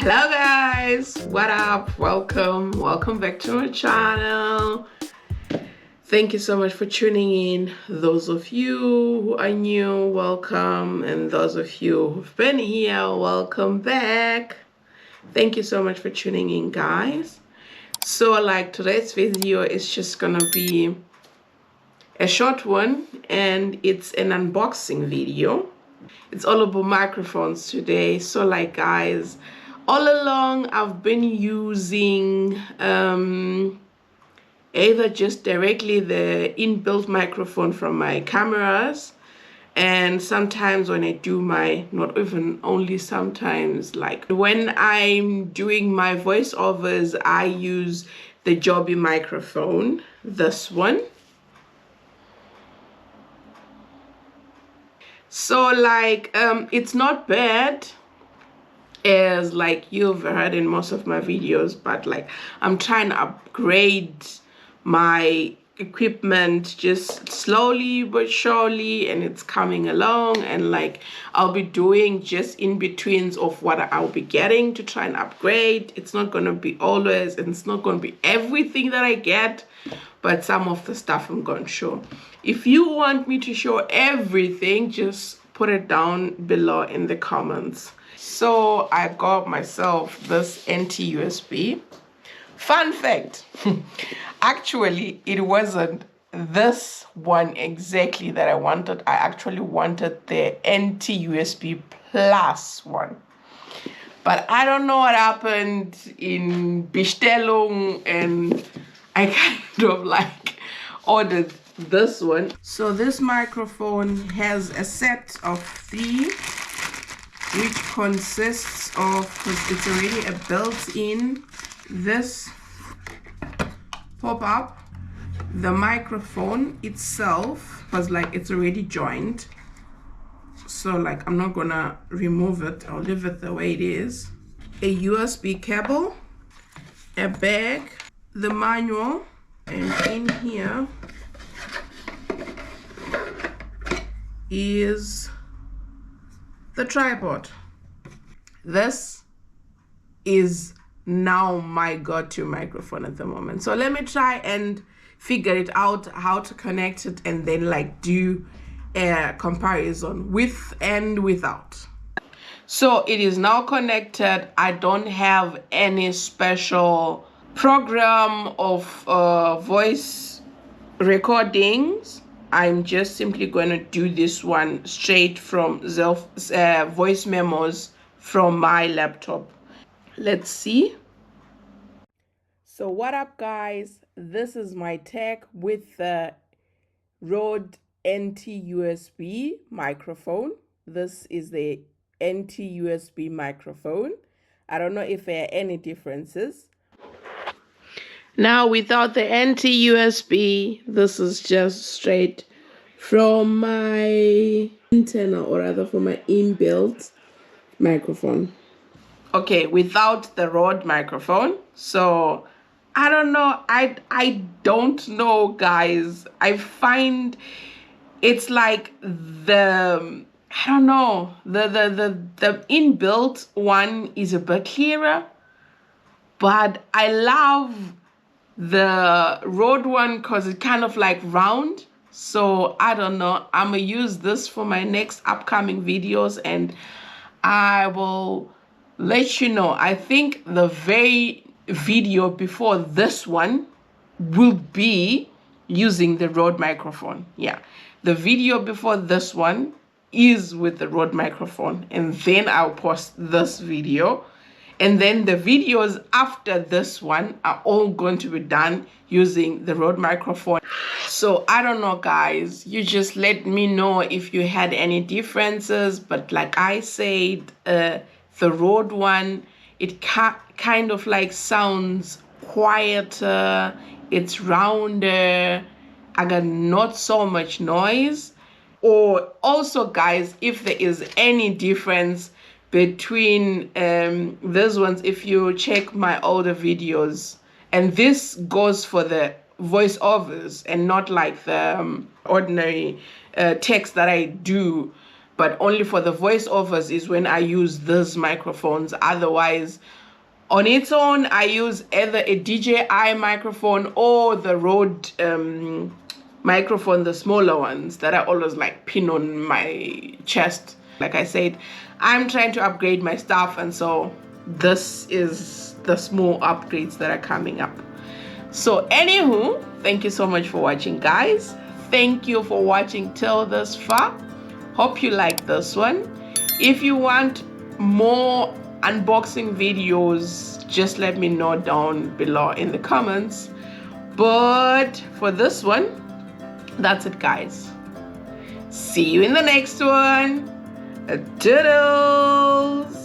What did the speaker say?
Hello guys, what up? Welcome back to my channel. Thank you so much for tuning in. Those of you who are new, welcome, and those of you who've been here, welcome back. Thank you so much for tuning in, guys. So like today's video is just gonna be a short one, and it's an unboxing video. It's all about microphones today. So like guys, all along I've been using either just directly the inbuilt microphone from my cameras, and sometimes when I do my, not even only sometimes, like when I'm doing my voiceovers, I use the Joby microphone, this one. So like it's not bad as like you've heard in most of my videos, but like I'm trying to upgrade my equipment just slowly but surely, and it's coming along, and like I'll be doing just in betweens of what I'll be getting to try and upgrade. It's not going to be always, and it's not going to be everything that I get, but some of the stuff I'm going to show. If you want me to show everything, just put it down below in the comments. So I got myself this NT-USB. Fun fact, actually it wasn't this one exactly that I wanted. I actually wanted the NT-USB Plus one. But I don't know what happened in Bestellung, and I kind of like ordered this one. So this microphone has a set of three, which consists of, because it's already a built-in, this pop-up, the microphone itself, because like it's already joined, so like I'm not gonna remove it, I'll leave it the way it is, a USB cable, a bag, the manual, and in here is the tripod. This is now my go-to microphone at the moment. So let me try and figure it out how to connect it, and then like do a comparison with and without. So it is now connected. I don't have any special program of voice recordings. I'm just simply going to do this one straight from voice memos from my laptop. Let's see. So what up guys, this is my tech with the Rode NT-USB microphone. This is the NT-USB microphone. I don't know if there are any differences. Now without the NT-USB, this is just straight from my antenna, or rather from my inbuilt microphone. Okay, without the Rode microphone. So I don't know, I don't know guys. I find it's like the, I don't know, the inbuilt one is a bit clearer, but I love the Rode one because it's kind of like round. So I don't know, I'm gonna use this for my next upcoming videos, and I will let you know. I think the very video before this one will be using the Rode microphone. Yeah, the video before this one is with the Rode microphone, and then I'll post this video. And then the videos after this one are all going to be done using the Rode microphone. So I don't know guys, you just let me know if you had any differences. But like I said, the Rode one, it kind of like sounds quieter, it's rounder, I got not so much noise. Or also guys, if there is any difference between these ones, if you check my older videos, and this goes for the voiceovers and not like the ordinary text that I do but only for the voiceovers is when I use these microphones. Otherwise, on its own, I use either a DJI microphone or the Rode microphone, the smaller ones that I always like pin on my chest. Like I said, I'm trying to upgrade my stuff, and so this is the small upgrades that are coming up. So anywho, thank you so much for watching, guys. Thank you for watching till this far. Hope you like this one. If you want more unboxing videos, just let me know down below in the comments. But for this one, that's it, guys. See you in the next one. Toodles.